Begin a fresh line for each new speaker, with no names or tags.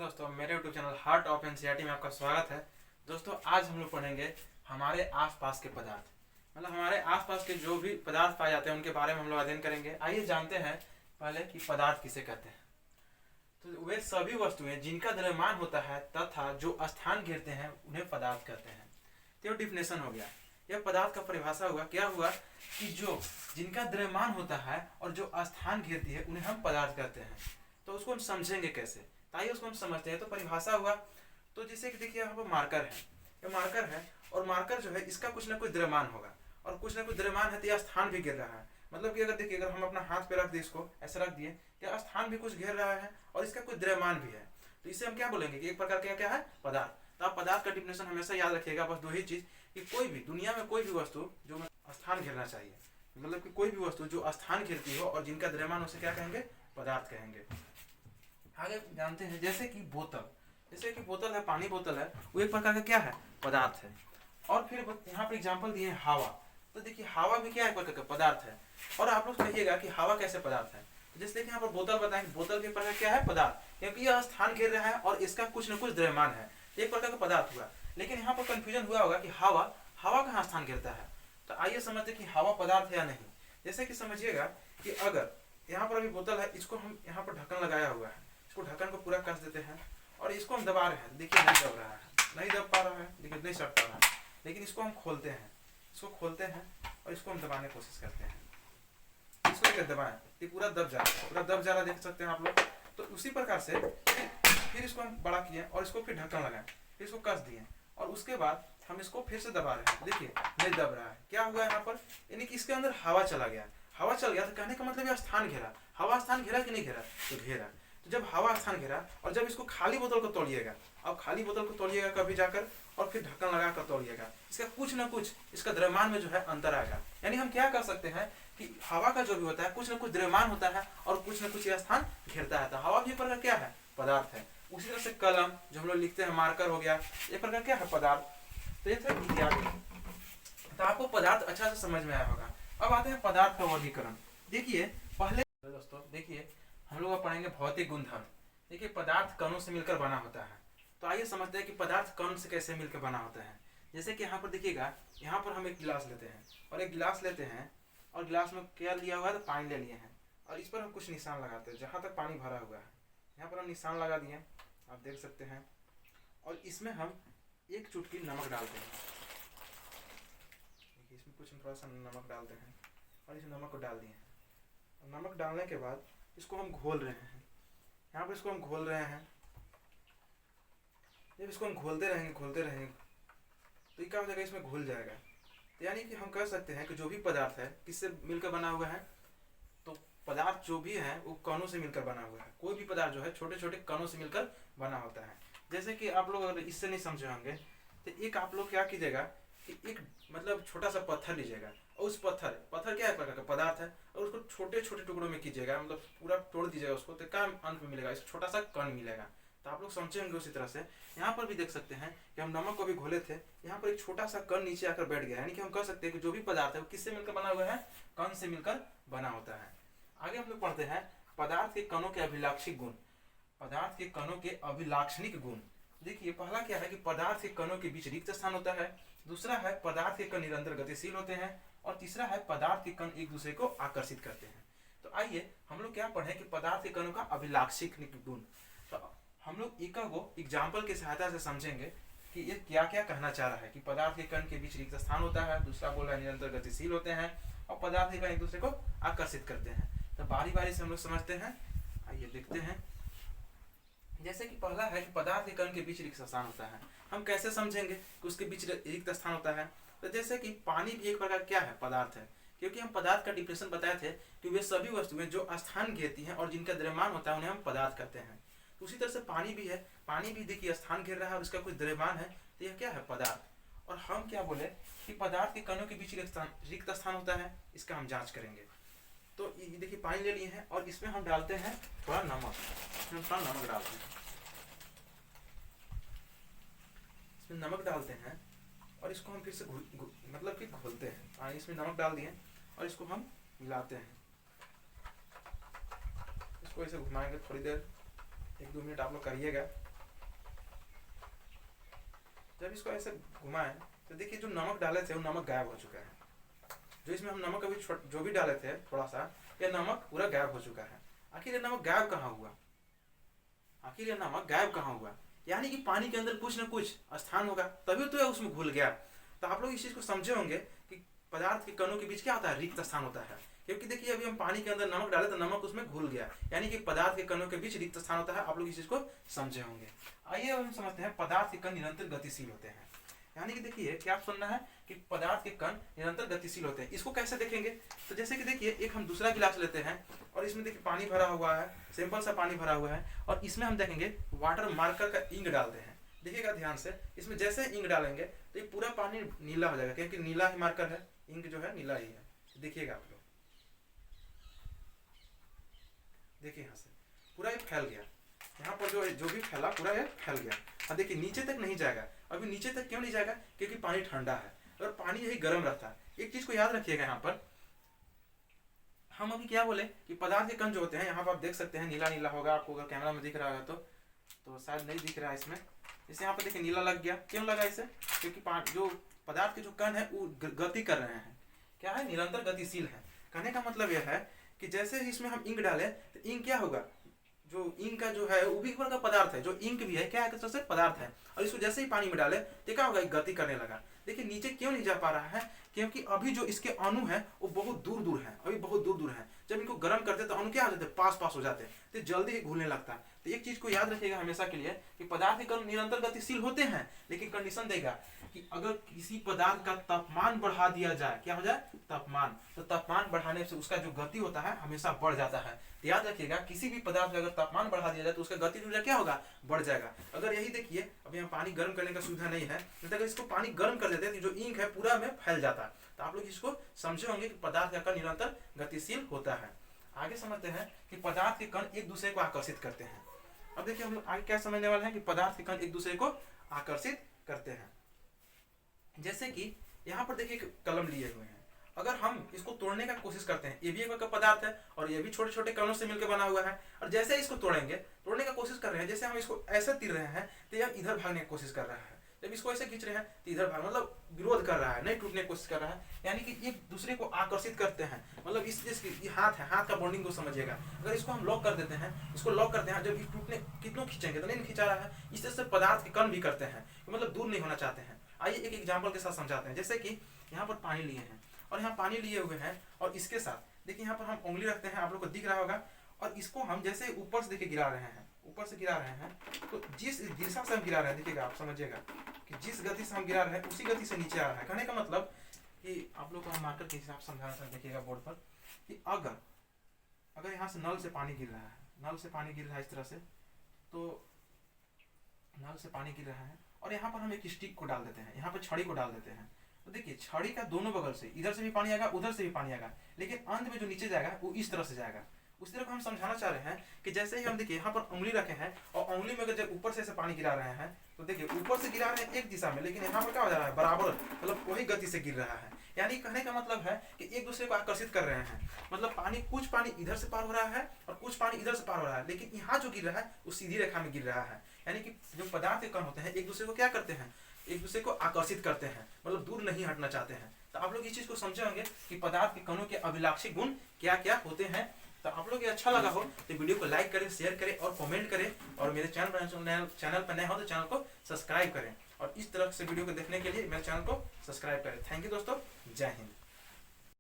दोस्तों, मेरे YouTube channel heart of NCERT में आपका स्वागत है। दोस्तों, आज हम लोग पढ़ेंगे हमारे आसपास के पदार्थ, मतलब हमारे आसपास के जो भी पदार्थ पाए जाते हैं उनके बारे में हम लोग अध्ययन करेंगे। आइए जानते हैं पहले कि पदार्थ किसे कहते हैं। तो वे सभी वस्तुएं जिनका द्रव्यमान होता है तथा जो स्थान घेरते हैं उन्हें पदार्थ कहते हैं। तो डिफिनेशन हो गया, यह पदार्थ का परिभाषा हुआ। क्या हुआ कि जो जिनका द्रव्यमान होता है और जो स्थान घेरती है उन्हें हम पदार्थ कहते हैं। तो उसको हम समझेंगे कैसे, आइए उसको हम समझते हैं। तो परिभाषा हुआ, तो जैसे कि देखिए यहाँ पर मार्कर है, ये मार्कर है और मार्कर जो है इसका कुछ ना कुछ द्रव्यमान होगा और कुछ ना कुछ द्रव्यमान है तो यह स्थान भी घेर रहा है। मतलब कि अगर देखिए, अगर हम अपना हाथ पे रख दिए, इसको ऐसे रख दिए, यह स्थान भी कुछ घेर रहा है और इसका कुछ द्रव्यमान भी है। तो इसे हम क्या बोलेंगे कि एक प्रकार का क्या है, पदार्थ। तो आप पदार्थ का डिफिनेशन हमेशा याद रखिएगा, बस दो ही चीज, कि कोई भी दुनिया में कोई भी वस्तु जो स्थान घेरना चाहिए, मतलब कि कोई भी वस्तु जो स्थान घेरती हो और जिनका द्रव्यमान, उसे क्या कहेंगे, पदार्थ कहेंगे। आगे जानते हैं, जैसे कि बोतल, जैसे कि बोतल है, पानी बोतल है, वो एक प्रकार का क्या है, पदार्थ है। और फिर यहाँ पर एग्जाम्पल दिए हवा। तो देखिए हवा भी क्या है, एक प्रकार का पदार्थ है। और आप लोग कहिएगा कि हवा कैसे पदार्थ है। जैसे कि यहाँ पर बोतल बताएंगे, बोतल के प्रकार क्या है, पदार्थ, क्योंकि यह स्थान घेर रहा है और इसका कुछ न कुछ द्रव्यमान है, एक प्रकार का पदार्थ हुआ। लेकिन यहाँ पर कंफ्यूजन हुआ होगा कि हवा कहाँ स्थान घेरता है। तो आइए समझते कि हवा पदार्थ है या नहीं। जैसे कि समझिएगा कि अगर यहाँ पर अभी बोतल है, इसको हम यहाँ पर ढक्कन लगाया हुआ है, इसको ढक्कन को पूरा कस देते हैं और इसको हम दबा रहे हैं। देखिए नहीं दब रहा है, नहीं दब पा रहा है, देखिए नहीं सट पा रहा है। लेकिन इसको हम खोलते हैं, इसको खोलते हैं और इसको हम दबाने की कोशिश करते हैं। इसको अगर दबाएं ये पूरा दब जा रहा है, पूरा दब जा रहा है, देख सकते हैं आप लोग। तो उसी प्रकार से फिर इसको हम बड़ा किए और इसको फिर ढक्कन लगाएं, फिर इसको कस दिए और उसके बाद हम इसको फिर से दबा रहे हैं। देखिए नहीं दब रहा है, क्या हुआ यहाँ पर, यानी कि इसके अंदर हवा चला गया। हवा चल गया तो कहने का मतलब यह स्थान घेरा। हवा स्थान घेरा कि नहीं घेरा, तो घेरा। तो जब हवा स्थान घेरा और जब इसको खाली बोतल को तोड़िएगा, अब खाली बोतल को तोड़िएगा कभी जाकर और फिर ढक्कन लगा कर तोड़िएगा, इसका कुछ ना कुछ इसका द्रव्यमान में जो है अंतर आएगा। यानी हम क्या कर सकते हैं कि हवा का जो भी होता है कुछ ना कुछ द्रव्यमान होता है और कुछ ना कुछ यह स्थान घेरता है। तो हवा भी एक प्रकार क्या है, पदार्थ है। उसी तरह से कलम जो हम लोग लिखते हैं, मार्कर हो गया, एक प्रकार क्या है, पदार्थ। तो ये था इत्यादि। तो आपको पदार्थ अच्छा से समझ में आया होगा। अब आते हैं पदार्थ का वर्गीकरण। देखिए पहले दोस्तों, देखिए हम लोग पढ़ेंगे भौतिक गुणधर्म। देखिए पदार्थ कणों से मिलकर बना होता है। तो आइए समझते हैं कि पदार्थ कण से कैसे मिलकर बना होता है। जैसे कि यहाँ पर देखिएगा, यहाँ पर हम एक गिलास लेते हैं और एक गिलास लेते हैं और गिलास में क्या लिया हुआ है, तो पानी ले लिए हैं और इस पर हम कुछ निशान लगाते हैं। जहाँ तक पानी भरा हुआ है यहाँ पर हम निशान लगा दिए, आप देख सकते हैं। और इसमें हम एक चुटकी नमक डालते हैं। देखिए इसमें कुछ थोड़ा सा नमक डालते हैं और इस नमक को डाल दिए हैं। नमक डालने के बाद इसको हम घोल रहे हैं, यहाँ पर इसको हम घोल रहे हैं। जब इसको हम घोलते रहेंगे तो ये क्या हो जाएगा, इसमें घुल जाएगा। तो यानी कि हम कह सकते हैं कि जो भी पदार्थ है किससे मिलकर बना हुआ है, तो पदार्थ जो भी है वो कणों से मिलकर बना हुआ है। कोई भी पदार्थ जो है छोटे छोटे कणों से मिलकर बना होता है। जैसे कि आप लोग अगर इससे नहीं समझे होंगे तो एक आप लोग क्या कीजिएगा कि एक मतलब छोटा सा पत्थर लीजिएगा और उस पत्थर क्या है, प्रकार का पदार्थ है, और उसको छोटे छोटे टुकड़ों में कीजिएगा, मतलब पूरा तोड़ दीजिएगा उसको, तो क्या अंत में मिलेगा, इसको छोटा सा कण मिलेगा। तो आप लोग समझेंगे उसी तरह से यहाँ पर भी देख सकते हैं कि हम नमक को भी घोले थे, यहाँ पर एक छोटा सा कण नीचे आकर बैठ गया। यानी कि हम कह सकते हैं कि जो भी पदार्थ है वो किससे मिलकर बना हुआ है, कण से मिलकर बना होता है। आगे हम लोग पढ़ते हैं पदार्थ के कणों के अभिलाक्षिक गुण। पदार्थ के कणों के अभिलाक्षणिक गुण। देखिए पहला क्या है कि पदार्थ के कणों के बीच रिक्त स्थान होता है, दूसरा है पदार्थ के कण निरंतर गतिशील होते हैं, और तीसरा है पदार्थ के कण एक दूसरे को आकर्षित करते हैं। तो आइए हम लोग क्या पढ़ें कि पदार्थ के कणों का अभिलाक्षिक गुण। तो हम लोग एक एग्जाम्पल की सहायता से समझेंगे कि ये क्या क्या कहना चाह रहा है कि पदार्थ के कण के बीच रिक्त स्थान होता है, दूसरा बोल रहा है निरंतर गतिशील होते हैं, और पदार्थ के कण एक दूसरे को आकर्षित करते हैं। तो बारी बारी से हम लोग समझते हैं, आइए देखते हैं। जैसे कि पहला है कि पदार्थ के कण के बीच रिक्त स्थान होता है। हम कैसे समझेंगे कि उसके बीच रिक्त स्थान होता है। तो जैसे कि पानी भी एक प्रकार क्या है, पदार्थ है, क्योंकि हम पदार्थ का डिफिनेशन बताए थे कि वे सभी वस्तुएं जो स्थान घेरती हैं और जिनका द्रव्यमान होता है उन्हें हम पदार्थ कहते हैं। तो उसी तरह से पानी भी है, पानी भी देखिए स्थान घेर रहा है और उसका कुछ द्रव्यमान है, तो यह क्या है, पदार्थ। और हम क्या बोले कि पदार्थ के कणों के बीच रिक्त स्थान होता है, इसका हम जांच करेंगे। तो ये देखिए पानी ले लिए हैं और इसमें हम डालते हैं थोड़ा नमक, इसमें थोड़ा नमक डालते हैं, इसमें नमक डालते हैं और इसको हम फिर से मतलब कि घोलते हैं। पानी इसमें नमक डाल दिए और इसको हम मिलाते हैं, इसको ऐसे घुमाएंगे थोड़ी देर, 1-2 मिनट आप लोग करिएगा। जब इसको ऐसे घुमाएं तो देखिए जो नमक डाले थे वो नमक गायब हो चुका है। जो इसमें हम नमक अभी जो भी डाले थे थोड़ा सा, ये नमक पूरा गायब हो चुका है। आखिर ये नमक गायब कहाँ हुआ? आखिर ये नमक गायब कहाँ हुआ? यानी कि पानी के अंदर कुछ न कुछ स्थान होगा, तभी तो ये उसमें घुल गया। तो आप लोग इस चीज को समझे होंगे कि पदार्थ के कणों के बीच क्या होता है? रिक्त स्थान होता है। क्योंकि देखिए अभी हम पानी के अंदर नमक डाले तो नमक उसमें घुल गया, यानी कि पदार्थ के कणों के बीच रिक्त स्थान होता है। आप लोग इस चीज को समझे होंगे। आइए अब हम समझते हैं पदार्थ के कण निरंतर गतिशील होते हैं। यानी कि देखिए क्या सुनना है कि पदार्थ के कण निरंतर गतिशील होते हैं। इसको कैसे देखेंगे? तो जैसे कि देखिए एक हम दूसरा गिलास लेते हैं और इसमें देखिए पानी भरा हुआ है, सिंपल सा पानी भरा हुआ है, और इसमें हम देखेंगे वाटर मार्कर का इंक डालते हैं। देखिएगा ध्यान से, इसमें जैसे इंक डालेंगे तो ये पूरा पानी नीला हो जाएगा, क्योंकि नीला ही मार्कर है, इंक जो है नीला ही है। देखिएगा आप लोग, देखिए यहाँ से पूरा ये फैल गया, यहाँ पर जो भी फैला पूरा ये फैल गया। अब देखिए नीचे तक नहीं जाएगा। अभी नीचे तक क्यों नहीं जाएगा? क्योंकि पानी ठंडा है और पानी यही गर्म रहता है। एक चीज को याद रखिएगा, यहाँ पर हम अभी क्या बोले कि पदार्थ के कण जो होते हैं, यहाँ पर आप देख सकते हैं नीला नीला होगा, आपको अगर कैमरा में दिख रहा है तो शायद नहीं दिख रहा है इसमें। इसे यहाँ पर देखिए नीला लग गया। क्यों लगा इसे? क्योंकि जो पदार्थ के जो कण है वो गति कर रहे हैं, क्या है? निरंतर गतिशील है। कहने का मतलब यह है कि जैसे ही इसमें हम इंक डालें तो इंक क्या होगा? जो इंक का जो है वो भी एक प्रकार का पदार्थ है, जो इंक भी है क्या है? सबसे पदार्थ है। और इसको जैसे ही पानी में डाले तो क्या होगा? गति करने लगा। देखिए नीचे क्यों नहीं जा पा रहा है? क्योंकि अभी जो इसके अणु है वो बहुत दूर दूर है, अभी बहुत दूर दूर है। जब इनको गर्म करते तो अणु क्या हो जाते? पास पास हो जाते, तो जल्दी ही घुलने लगता है। तो एक चीज को याद रखिएगा हमेशा के लिए कि पदार्थ के कण निरंतर गतिशील होते हैं, लेकिन कंडीशन देगा कि अगर किसी पदार्थ का तापमान बढ़ा दिया जाए, क्या हो जाए? तापमान। तो तापमान बढ़ाने से उसका जो गति होता है हमेशा बढ़ जाता है। तो याद रखिएगा किसी भी पदार्थ का अगर तापमान बढ़ा दिया जाए तो उसका गति ऊर्जा क्या होगा? बढ़ जाएगा। अगर यही देखिए अभी हम पानी गर्म करने का सुविधा नहीं है, नहीं तो अगर इसको पानी गर्म कर देते तो जो इंक है पूरा में फैल जाता। तो आप लोग इसको समझे होंगे कि पदार्थ का कण निरंतर गतिशील होता है। आगे समझते हैं कि पदार्थ के कण एक दूसरे को आकर्षित करते हैं। अब देखिए हम लोग आगे क्या समझने वाले हैं कि पदार्थ के कण एक दूसरे को आकर्षित करते हैं। जैसे कि यहाँ पर देखिए कलम लिए हुए हैं, अगर हम इसको तोड़ने का कोशिश करते हैं, ये भी एक पदार्थ है और ये भी छोटे छोटे कणों से मिलकर बना हुआ है, और जैसे इसको तोड़ने का कोशिश कर रहे हैं, जैसे हम इसको ऐसे तीर रहे हैं तो यह इधर भागने की कोशिश कर रहा है, जब इसको ऐसे खींच रहे हैं तो इधर भाग, मतलब विरोध कर रहा है, नहीं टूटने की कोशिश कर रहा है। यानी कि एक दूसरे को आकर्षित करते हैं। मतलब इस जैसे हाथ है, हाथ का बॉन्डिंग को समझिएगा। अगर इसको हम लॉक कर देते हैं, इसको लॉक करते हैं, जब टूटने कितनों खींचेंगे तो नहीं खींचा रहा है। इस तरह से पदार्थ के कण भी करते हैं, मतलब दूर नहीं होना चाहते हैं। आइए एक एग्जाम्पल के साथ समझाते हैं। जैसे कि यहाँ पर पानी लिए हैं और यहाँ पानी लिए हुए हैं, और इसके साथ देखिए यहाँ पर हम उंगली रखते हैं, आप लोग को दिख रहा होगा, और इसको हम जैसे ऊपर से देखिए गिरा रहे हैं, ऊपर से गिरा रहे हैं, तो जिस दिशा से हम गिरा रहे हैं, देखिएगा आप समझिएगा कि जिस गति से हम गिरा रहे हैं उसी गति से नीचे आ रहा है। कहने का मतलब कि आप लोग को हम मार्कर के हिसाब से समझा रहे हैं, देखिएगा बोर्ड पर, कि अगर यहाँ से नल से पानी गिर रहा है, नल से पानी गिर रहा है इस तरह से, तो नल से पानी गिर रहा है और यहाँ पर हम एक स्टिक को डाल देते हैं, यहाँ पर छड़ी को डाल देते हैं, तो देखिए छड़ी का दोनों बगल से इधर से भी पानी आएगा, उधर से भी पानी आएगा, लेकिन अंत में जो नीचे जाएगा वो इस तरह से जाएगा। उस तरह को हम समझाना चाह रहे हैं कि जैसे ही हम देखिए यहाँ पर उंगली रखे हैं और उंगली में अगर जब ऊपर से पानी गिरा रहे हैं, तो देखिए ऊपर से गिरा रहे हैं एक दिशा में, लेकिन यहाँ पर क्या हो जा रहा है? बराबर, मतलब वही गति से गिर रहा है। यानी कहने का मतलब है कि एक दूसरे को आकर्षित कर रहे हैं। मतलब कुछ पानी इधर से पार हो रहा है और कुछ पानी इधर से पार हो रहा है, लेकिन यहाँ जो गिर रहा है वो सीधी रेखा में गिर रहा है। यानी कि जो पदार्थ के कण होते हैं एक दूसरे को क्या करते हैं? एक दूसरे को आकर्षित करते हैं, मतलब दूर नहीं हटना चाहते हैं। तो आप लोग इस चीज को समझे होंगे कि पदार्थ के कणों के अभिलाक्षी गुण क्या क्या होते हैं। तो आप लोग ये अच्छा लगा हो तो वीडियो को लाइक करें, शेयर करें और कमेंट करें, और मेरे चैनल पर नए हो तो चैनल को सब्सक्राइब करें, और इस तरह से वीडियो को देखने के लिए मेरे चैनल को सब्सक्राइब करें। थैंक यू दोस्तों, जय हिंद।